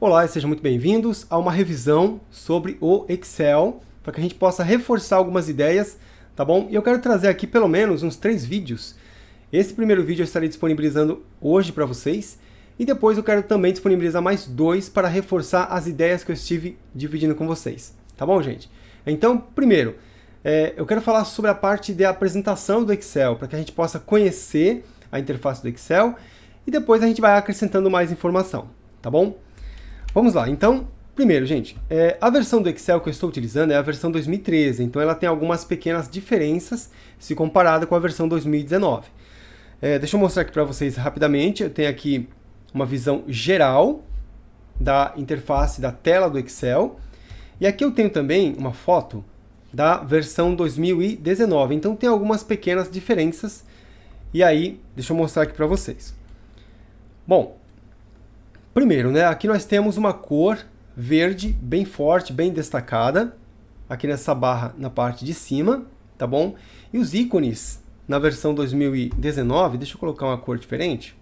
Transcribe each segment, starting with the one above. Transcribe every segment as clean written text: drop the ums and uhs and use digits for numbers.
Olá e sejam muito bem-vindos a uma revisão sobre o Excel, para que a gente possa reforçar algumas ideias, tá bom? E eu quero trazer aqui pelo menos uns 3 vídeos. Esse primeiro vídeo eu estarei disponibilizando hoje para vocês, e depois eu quero também disponibilizar mais 2 para reforçar as ideias que eu estive dividindo com vocês, tá bom, gente? Então, primeiro, eu quero falar sobre a parte da apresentação do Excel, para que a gente possa conhecer a interface do Excel, e depois a gente vai acrescentando mais informação, tá bom? Vamos lá, então, primeiro, gente, a versão do Excel que eu estou utilizando é a versão 2013, então ela tem algumas pequenas diferenças se comparada com a versão 2019. Deixa eu mostrar aqui para vocês rapidamente, eu tenho aqui uma visão geral da interface da tela do Excel, e aqui eu tenho também uma foto da versão 2019, então tem algumas pequenas diferenças, e aí, deixa eu mostrar aqui para vocês. Bom, primeiro, né, aqui nós temos uma cor verde bem forte, bem destacada, aqui nessa barra na parte de cima, tá bom? E os ícones na versão 2019, deixa eu colocar uma cor diferente.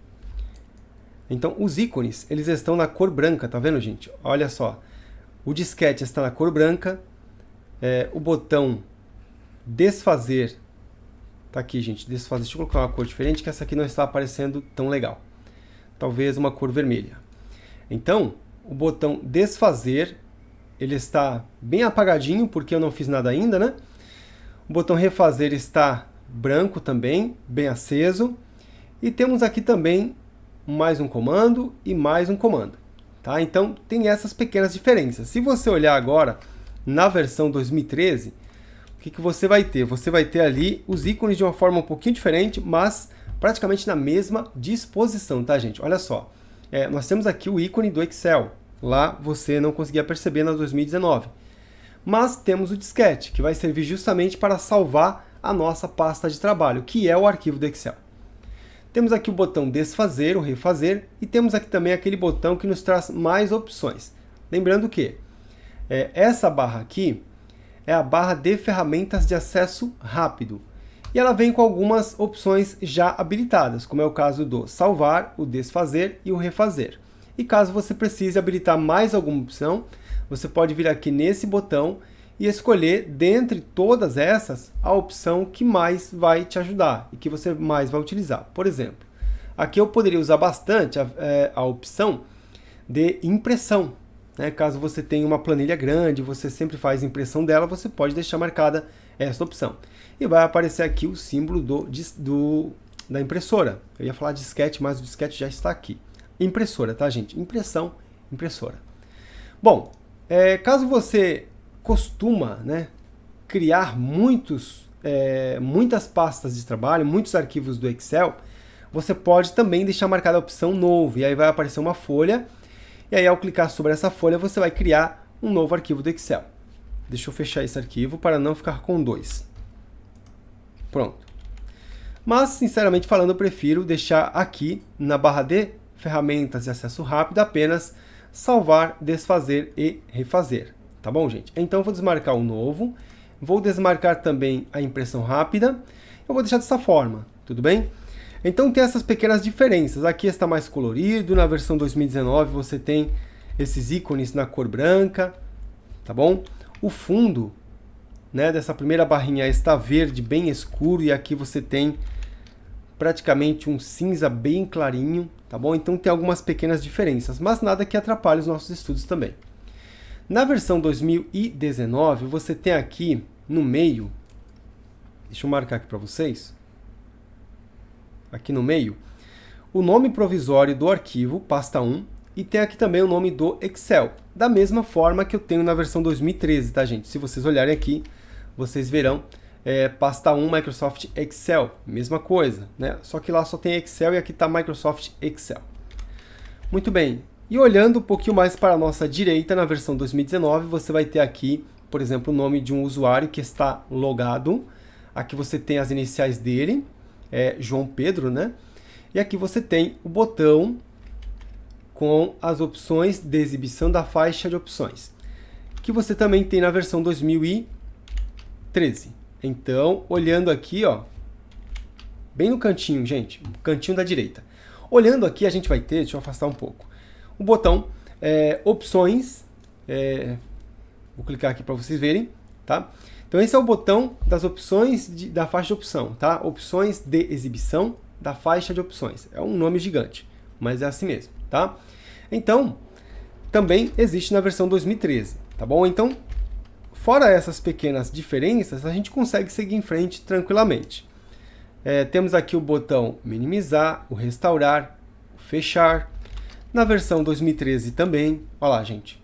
Então, os ícones, eles estão na cor branca, tá vendo, gente? Olha só, o disquete está na cor branca, o botão desfazer, tá aqui, gente, desfazer, deixa eu colocar uma cor diferente, que essa aqui não está aparecendo tão legal. Talvez uma cor vermelha. Então, o botão desfazer, ele está bem apagadinho, porque eu não fiz nada ainda, né? O botão refazer está branco também, bem aceso. E temos aqui também mais um comando e mais um comando. Tá? Então, tem essas pequenas diferenças. Se você olhar agora na versão 2013, o que você vai ter? Você vai ter ali os ícones de uma forma um pouquinho diferente, mas praticamente na mesma disposição, tá, gente? Olha só. Nós temos aqui o ícone do Excel. Lá você não conseguia perceber na 2019. Mas temos o disquete, que vai servir justamente para salvar a nossa pasta de trabalho, que é o arquivo do Excel. Temos aqui o botão desfazer, ou refazer, e temos aqui também aquele botão que nos traz mais opções. Lembrando que essa barra aqui é a barra de ferramentas de acesso rápido. E ela vem com algumas opções já habilitadas, como é o caso do salvar, o desfazer e o refazer. E caso você precise habilitar mais alguma opção, você pode vir aqui nesse botão e escolher, dentre todas essas, a opção que mais vai te ajudar e que você mais vai utilizar. Por exemplo, aqui eu poderia usar bastante a opção de impressão. Né? Caso você tenha uma planilha grande, você sempre faz impressão dela, você pode deixar marcada essa opção. E vai aparecer aqui o símbolo da impressora. Eu ia falar disquete, mas o disquete já está aqui. Impressora, tá, gente? Impressão, impressora. Bom, caso você costuma, né, criar muitas pastas de trabalho, muitos arquivos do Excel, você pode também deixar marcada a opção novo. E aí vai aparecer uma folha. E aí ao clicar sobre essa folha, você vai criar um novo arquivo do Excel. Deixa eu fechar esse arquivo para não ficar com 2. Pronto. Mas, sinceramente falando, eu prefiro deixar aqui na barra de ferramentas de acesso rápido apenas salvar, desfazer e refazer. Tá bom, gente? Então eu vou desmarcar o novo, vou desmarcar também a impressão rápida, eu vou deixar dessa forma, tudo bem? Então tem essas pequenas diferenças. Aqui está mais colorido, na versão 2019 você tem esses ícones na cor branca, tá bom? O fundo, né, dessa primeira barrinha está verde, bem escuro, e aqui você tem praticamente um cinza bem clarinho, tá bom? Então tem algumas pequenas diferenças, mas nada que atrapalhe os nossos estudos também. Na versão 2019, você tem aqui no meio, deixa eu marcar aqui para vocês, aqui no meio, o nome provisório do arquivo, pasta 1, e tem aqui também o nome do Excel, da mesma forma que eu tenho na versão 2013, tá, gente? Se vocês olharem aqui, vocês verão pasta 1 Microsoft Excel, mesma coisa, né? Só que lá só tem Excel e aqui está Microsoft Excel. Muito bem, e olhando um pouquinho mais para a nossa direita, na versão 2019, você vai ter aqui, por exemplo, o nome de um usuário que está logado. Aqui você tem as iniciais dele, João Pedro, né? E aqui você tem o botão com as opções de exibição da faixa de opções, que você também tem na versão 2013. Então, olhando aqui, ó, bem no cantinho, gente, cantinho da direita. Olhando aqui, a gente vai ter, deixa eu afastar um pouco, o botão opções, vou clicar aqui para vocês verem, tá? Então esse é o botão das opções da faixa de opção, tá? Opções de exibição da faixa de opções. É um nome gigante, mas é assim mesmo, tá? Então, também existe na versão 2013, tá bom? Então, fora essas pequenas diferenças, a gente consegue seguir em frente tranquilamente. Temos aqui o botão minimizar, o restaurar, o fechar. Na versão 2013 também, olha lá, gente.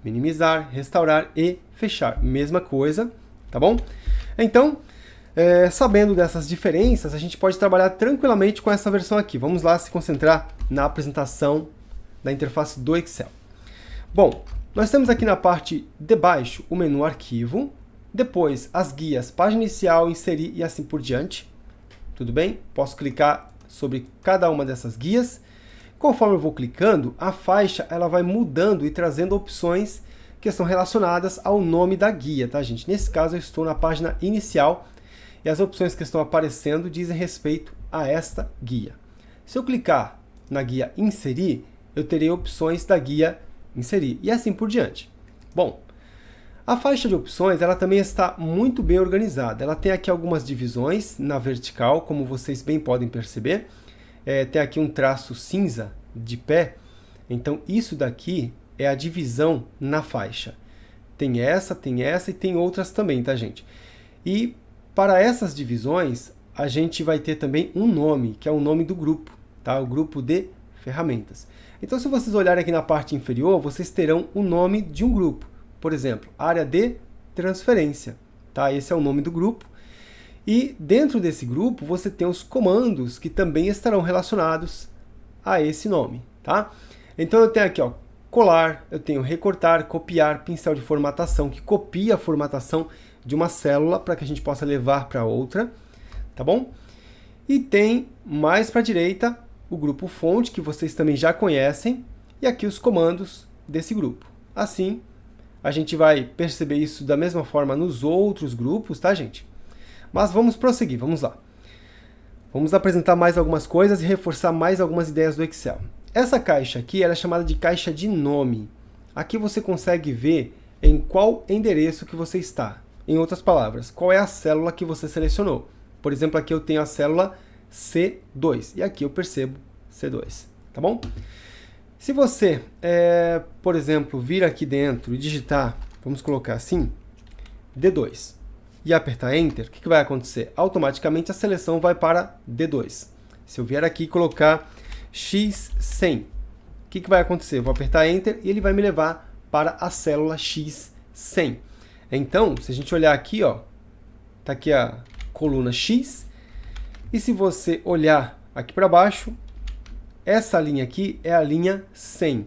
Minimizar, restaurar e fechar. Mesma coisa, tá bom? Então, sabendo dessas diferenças, a gente pode trabalhar tranquilamente com essa versão aqui. Vamos lá se concentrar na apresentação da interface do Excel. Bom, nós temos aqui na parte de baixo o menu arquivo, depois as guias, página inicial, inserir e assim por diante. Tudo bem? Posso clicar sobre cada uma dessas guias. Conforme eu vou clicando, a faixa ela vai mudando e trazendo opções que estão relacionadas ao nome da guia, tá, gente? Nesse caso, eu estou na página inicial e as opções que estão aparecendo dizem respeito a esta guia. Se eu clicar na guia inserir, eu terei opções da guia inserir e assim por diante. Bom, a faixa de opções ela também está muito bem organizada. Ela tem aqui algumas divisões na vertical, como vocês bem podem perceber. Tem aqui um traço cinza de pé. Então isso daqui é a divisão na faixa. Tem essa e tem outras também, tá, gente? E para essas divisões, a gente vai ter também um nome, que é o nome do grupo, tá? O grupo de ferramentas. Então, se vocês olharem aqui na parte inferior, vocês terão o nome de um grupo. Por exemplo, área de transferência, tá? Esse é o nome do grupo. E dentro desse grupo, você tem os comandos que também estarão relacionados a esse nome, tá? Então, eu tenho aqui, ó, colar, eu tenho recortar, copiar, pincel de formatação, que copia a formatação de uma célula para que a gente possa levar para outra, tá bom? E tem mais para a direita o grupo fonte, que vocês também já conhecem, e aqui os comandos desse grupo. Assim, a gente vai perceber isso da mesma forma nos outros grupos, tá, gente? Mas vamos prosseguir, vamos lá. Vamos apresentar mais algumas coisas e reforçar mais algumas ideias do Excel. Essa caixa aqui ela é chamada de caixa de nome. Aqui você consegue ver em qual endereço que você está. Em outras palavras, qual é a célula que você selecionou. Por exemplo, aqui eu tenho a célula C2 e aqui eu percebo C2, tá bom? Se você, por exemplo, vir aqui dentro e digitar, vamos colocar assim, D2 e apertar Enter, o que vai acontecer? Automaticamente a seleção vai para D2. Se eu vier aqui e colocar X100, o que vai acontecer? Eu vou apertar Enter e ele vai me levar para a célula X100. Então, se a gente olhar aqui, ó, tá aqui a coluna X, e se você olhar aqui para baixo, essa linha aqui é a linha 100.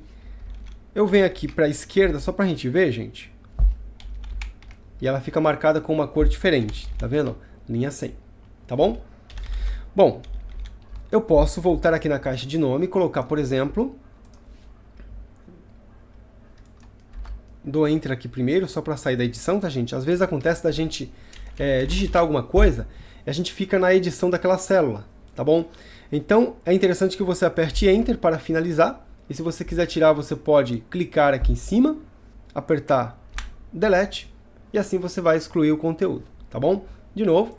Eu venho aqui para a esquerda, só para a gente ver, gente, e ela fica marcada com uma cor diferente, tá vendo? Linha 100, tá bom? Bom, eu posso voltar aqui na caixa de nome e colocar, por exemplo, dou Enter aqui primeiro, só para sair da edição, tá, gente? Às vezes acontece da gente digitar alguma coisa e a gente fica na edição daquela célula, tá bom? Então, é interessante que você aperte Enter para finalizar. E se você quiser tirar, você pode clicar aqui em cima, apertar Delete, e assim você vai excluir o conteúdo, tá bom? De novo,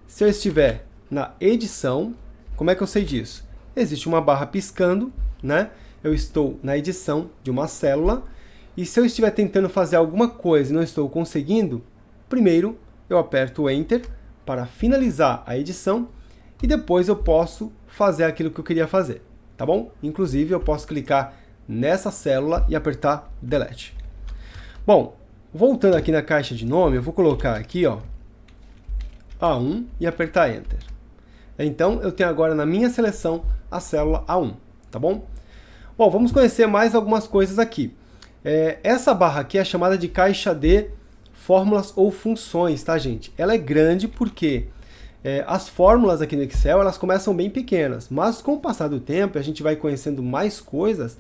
se eu estiver na edição, como é que eu sei disso? Existe uma barra piscando, né? Eu estou na edição de uma célula, e se eu estiver tentando fazer alguma coisa e não estou conseguindo, primeiro eu aperto Enter para finalizar a edição, e depois eu posso fazer aquilo que eu queria fazer, tá bom? Inclusive, eu posso clicar nessa célula e apertar Delete. Bom, voltando aqui na caixa de nome, eu vou colocar aqui, ó, A1 e apertar Enter. Então, eu tenho agora na minha seleção a célula A1, tá bom? Bom, vamos conhecer mais algumas coisas aqui. Essa barra aqui é chamada de caixa de fórmulas ou funções, tá, gente? Ela é grande porque as fórmulas aqui no Excel, elas começam bem pequenas, mas com o passar do tempo, a gente vai conhecendo mais coisas,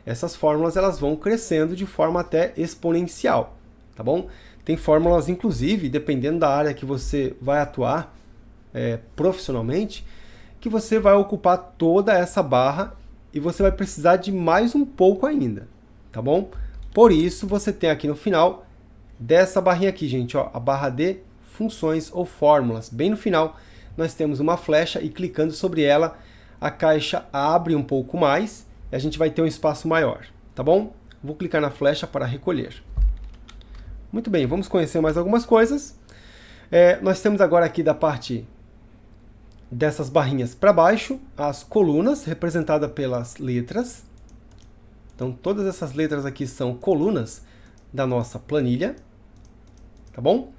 essas fórmulas elas vão crescendo de forma até exponencial, tá bom? Tem fórmulas, inclusive, dependendo da área que você vai atuar profissionalmente, que você vai ocupar toda essa barra e você vai precisar de mais um pouco ainda, tá bom? Por isso, você tem aqui no final dessa barrinha aqui, gente, ó, a barra de funções ou fórmulas. Bem no final, nós temos uma flecha e clicando sobre ela, a caixa abre um pouco mais e a gente vai ter um espaço maior, tá bom? Vou clicar na flecha para recolher. Muito bem, vamos conhecer mais algumas coisas. Nós temos agora aqui da parte dessas barrinhas para baixo, as colunas representadas pelas letras. Então, todas essas letras aqui são colunas da nossa planilha, tá bom?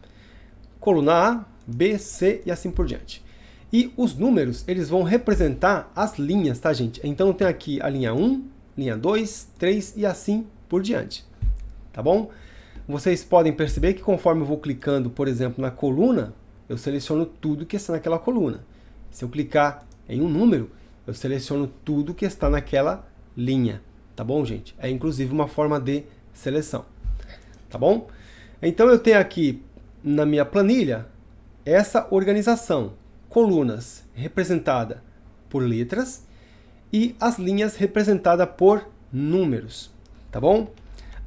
Coluna A, B, C e assim por diante. E os números, eles vão representar as linhas, tá, gente? Então, tem aqui a linha 1, linha 2, 3 e assim por diante, tá bom? Vocês podem perceber que conforme eu vou clicando, por exemplo, na coluna, eu seleciono tudo que está naquela coluna. Se eu clicar em um número, eu seleciono tudo que está naquela linha. Tá bom, gente? É inclusive uma forma de seleção. Tá bom? Então eu tenho aqui na minha planilha essa organização. Colunas representada por letras e as linhas representadas por números. Tá bom?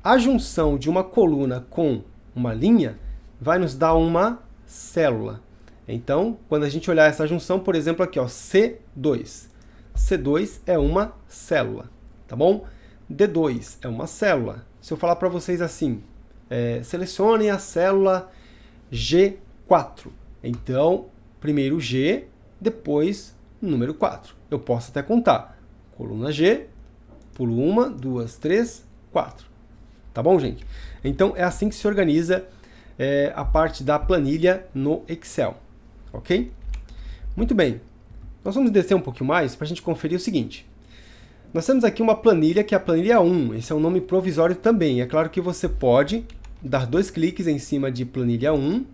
A junção de uma coluna com uma linha vai nos dar uma célula. Então, quando a gente olhar essa junção, por exemplo, aqui, ó, C2. C2 é uma célula. Tá bom? D2 é uma célula. Se eu falar para vocês assim, selecionem a célula G4. Então, primeiro G, depois número 4. Eu posso até contar. Coluna G, pulo 1, 2, 3, 4. Tá bom, gente? Então, é assim que se organiza a parte da planilha no Excel. Ok? Muito bem. Nós vamos descer um pouquinho mais para a gente conferir o seguinte. Nós temos aqui uma planilha que é a planilha 1. Esse é um nome provisório também. É claro que você pode dar 2 cliques em cima de planilha 1.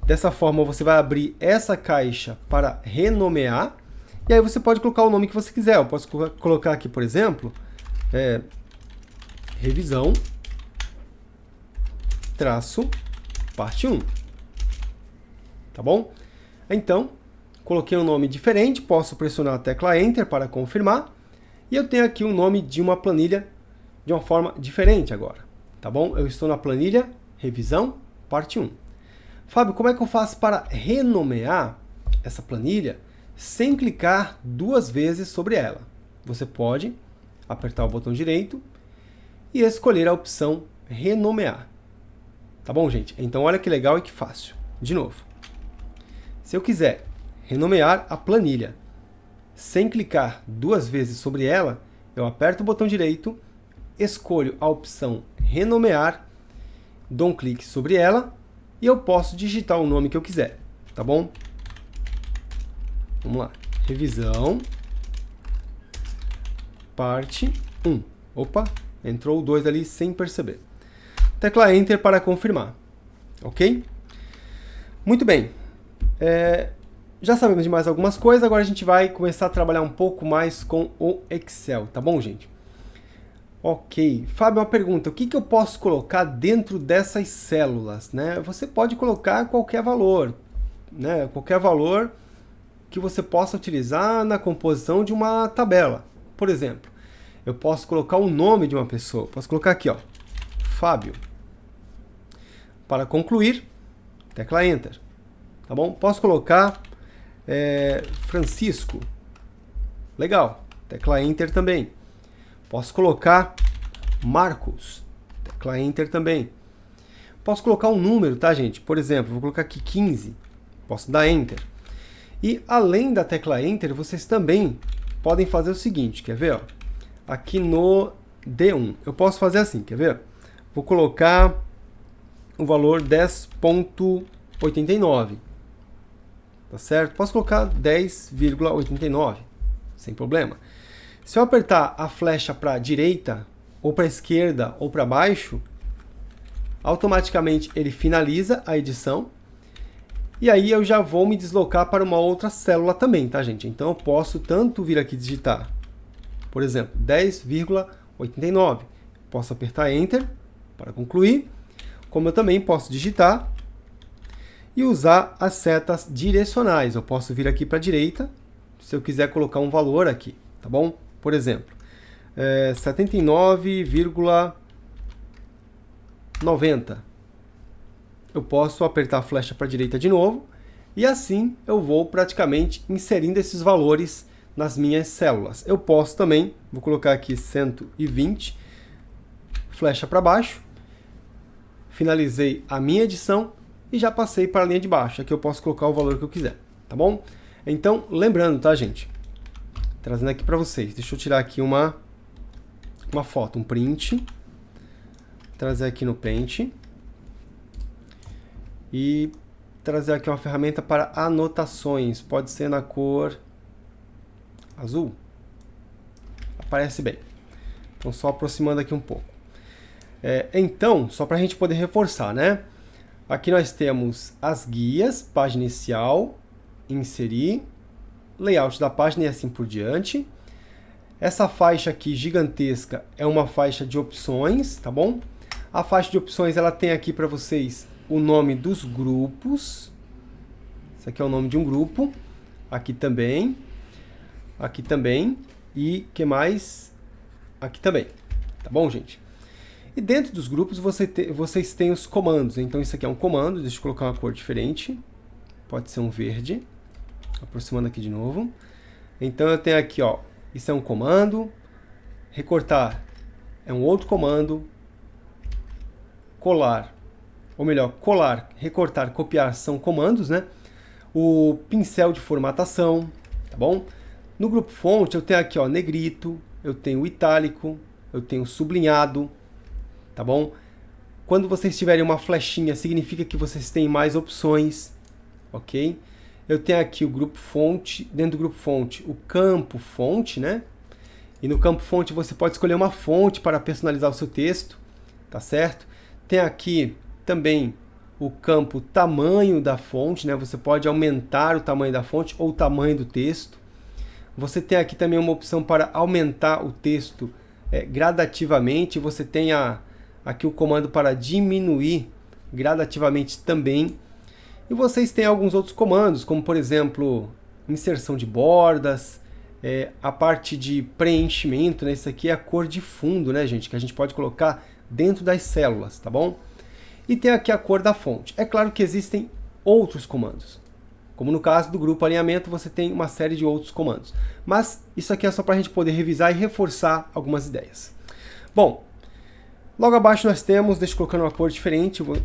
Dessa forma você vai abrir essa caixa para renomear. E aí você pode colocar o nome que você quiser. Eu posso colocar aqui, por exemplo, revisão, traço, parte 1. Tá bom? Então, coloquei um nome diferente. Posso pressionar a tecla Enter para confirmar. E eu tenho aqui o nome de uma planilha de uma forma diferente agora, tá bom? Eu estou na planilha Revisão, parte 1. Fábio, como é que eu faço para renomear essa planilha sem clicar 2 vezes sobre ela? Você pode apertar o botão direito e escolher a opção Renomear. Tá bom, gente? Então, olha que legal e que fácil. De novo, se eu quiser renomear a planilha sem clicar 2 vezes sobre ela, eu aperto o botão direito, escolho a opção Renomear, dou um clique sobre ela e eu posso digitar o nome que eu quiser, tá bom? Vamos lá. Revisão, parte 1. Opa, entrou o 2 ali sem perceber. Tecla Enter para confirmar, ok? Muito bem. Já sabemos de mais algumas coisas, agora a gente vai começar a trabalhar um pouco mais com o Excel, tá bom, gente? Ok. Fábio, uma pergunta, o que eu posso colocar dentro dessas células, né? Você pode colocar qualquer valor, né? Qualquer valor que você possa utilizar na composição de uma tabela. Por exemplo, eu posso colocar o nome de uma pessoa, posso colocar aqui, ó, Fábio. Para concluir, tecla Enter, tá bom? Posso colocar Francisco. Legal. Tecla Enter também. Posso colocar Marcos. Tecla Enter também. Posso colocar um número, tá, gente? Por exemplo, vou colocar aqui 15. Posso dar Enter. E além da tecla Enter, vocês também podem fazer o seguinte, quer ver? Ó? Aqui no D1, eu posso fazer assim, quer ver? Vou colocar o valor 10,89. Tá certo? Posso colocar 10,89, sem problema. Se eu apertar a flecha para a direita, ou para a esquerda, ou para baixo, automaticamente ele finaliza a edição. E aí eu já vou me deslocar para uma outra célula também, tá, gente? Então eu posso tanto vir aqui digitar, por exemplo, 10,89. Posso apertar Enter para concluir, como eu também posso digitar e usar as setas direcionais. Eu posso vir aqui para a direita, se eu quiser colocar um valor aqui, tá bom? Por exemplo, 79,89. 90. Eu posso apertar a flecha para a direita de novo, e assim eu vou praticamente inserindo esses valores nas minhas células. Eu posso também, vou colocar aqui 120, flecha para baixo, finalizei a minha edição e já passei para a linha de baixo. Aqui eu posso colocar o valor que eu quiser, tá bom? Então, lembrando, tá, gente? Trazendo aqui para vocês. Deixa eu tirar aqui uma foto, um print. Trazer aqui no Paint. E trazer aqui uma ferramenta para anotações. Pode ser na cor azul. Aparece bem. Então, só aproximando aqui um pouco. Então, só para a gente poder reforçar, né? Aqui nós temos as guias, página inicial, inserir, layout da página e assim por diante. Essa faixa aqui gigantesca é uma faixa de opções, tá bom? A faixa de opções ela tem aqui para vocês o nome dos grupos. Esse aqui é o nome de um grupo. Aqui também. Aqui também. E que mais? Aqui também. Tá bom, gente? E dentro dos grupos vocês têm os comandos. Então isso aqui é um comando. Deixa eu colocar uma cor diferente. Pode ser um verde. Aproximando aqui de novo. Então eu tenho aqui, ó. Isso é um comando. Recortar é um outro comando. Colar, ou melhor, colar, recortar, copiar são comandos, né? O pincel de formatação, tá bom? No grupo fonte eu tenho aqui, ó, negrito, eu tenho itálico, eu tenho sublinhado, tá bom? Quando vocês tiverem uma flechinha, significa que vocês têm mais opções, ok? Eu tenho aqui o grupo fonte, dentro do grupo fonte, o campo fonte, né? E no campo fonte você pode escolher uma fonte para personalizar o seu texto, tá certo? Tem aqui também o campo tamanho da fonte, né? Você pode aumentar o tamanho da fonte ou o tamanho do texto. Você tem aqui também uma opção para aumentar o texto gradativamente. Você tem aqui o comando para diminuir gradativamente também. E vocês têm alguns outros comandos, como por exemplo, inserção de bordas, a parte de preenchimento, né? Isso aqui é a cor de fundo, né, gente? Que a gente pode colocar dentro das células, tá bom? E tem aqui a cor da fonte. É claro que existem outros comandos. Como no caso do grupo alinhamento, você tem uma série de outros comandos. Mas isso aqui é só para a gente poder revisar e reforçar algumas ideias. Bom, logo abaixo nós temos, deixa eu colocar uma cor diferente, eu vou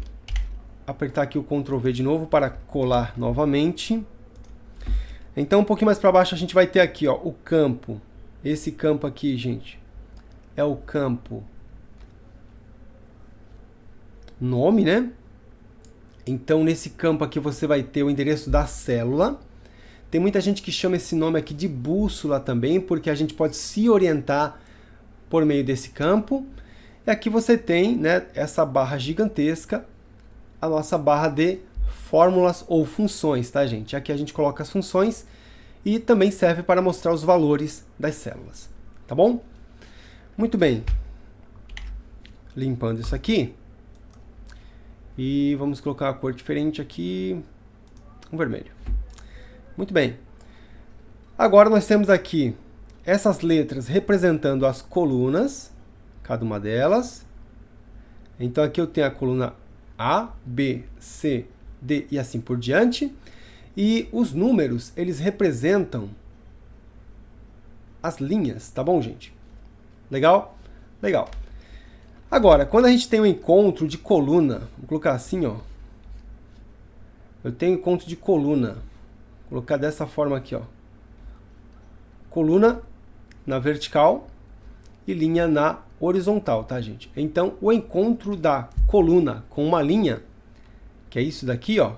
apertar aqui o Ctrl V de novo para colar novamente. Então um pouquinho mais para baixo a gente vai ter aqui, ó, o campo. Esse campo aqui, gente, é o campo nome, né? Então nesse campo aqui você vai ter o endereço da célula. Tem muita gente que chama esse nome aqui de bússola também, porque a gente pode se orientar por meio desse campo. E aqui você tem, né, essa barra gigantesca, a nossa barra de fórmulas ou funções, tá, gente? Aqui a gente coloca as funções e também serve para mostrar os valores das células, tá bom? Muito bem. Limpando isso aqui. E vamos colocar uma cor diferente aqui, um vermelho. Muito bem. Agora nós temos aqui essas letras representando as colunas, cada uma delas. Então aqui eu tenho a coluna A, B, C, D e assim por diante. E os números, eles representam as linhas, tá bom, gente? Legal? Legal. Agora, quando a gente tem um encontro de coluna, vou colocar assim, ó. Eu tenho encontro de coluna. Vou colocar dessa forma aqui, ó. Coluna na vertical e linha na horizontal, tá, gente? Então, o encontro da coluna com uma linha, que é isso daqui, ó,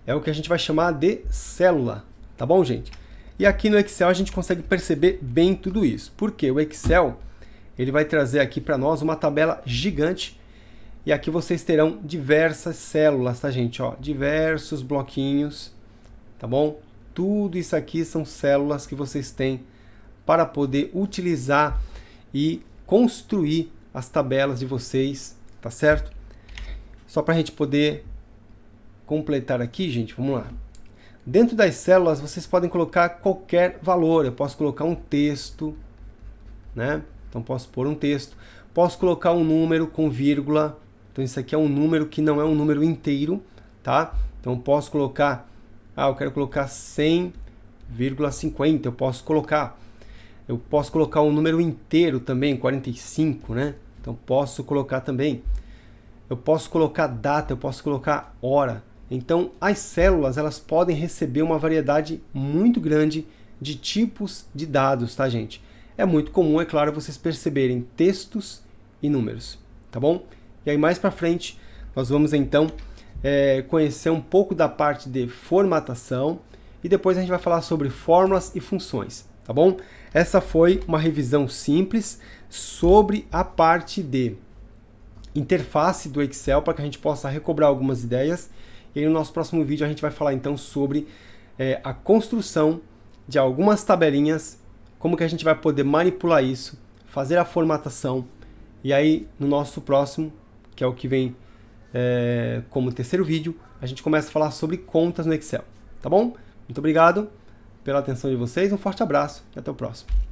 é o que a gente vai chamar de célula, tá bom, gente? E aqui no Excel a gente consegue perceber bem tudo isso. Porque o Excel, ele vai trazer aqui para nós uma tabela gigante. E aqui vocês terão diversas células, tá, gente? Ó, diversos bloquinhos, tá bom? Tudo isso aqui são células que vocês têm para poder utilizar e construir as tabelas de vocês, tá certo? Só para a gente poder completar aqui, gente, vamos lá. Dentro das células vocês podem colocar qualquer valor. Eu posso colocar um texto, né? Então posso pôr um texto, posso colocar um número com vírgula, então isso aqui é um número que não é um número inteiro, tá? Então posso colocar, eu quero colocar 100,50, eu posso colocar um número inteiro também, 45, né? Então posso colocar também. Eu posso colocar data, eu posso colocar hora. Então as células, elas podem receber uma variedade muito grande de tipos de dados, tá, gente? É muito comum, é claro, vocês perceberem textos e números, tá bom? E aí mais para frente nós vamos então conhecer um pouco da parte de formatação e depois a gente vai falar sobre fórmulas e funções, tá bom? Essa foi uma revisão simples sobre a parte de interface do Excel para que a gente possa recobrar algumas ideias. E aí no nosso próximo vídeo a gente vai falar então sobre a construção de algumas tabelinhas, como que a gente vai poder manipular isso, fazer a formatação. E aí no nosso próximo, que é o que vem como terceiro vídeo, a gente começa a falar sobre contas no Excel, tá bom? Muito obrigado pela atenção de vocês, um forte abraço e até o próximo.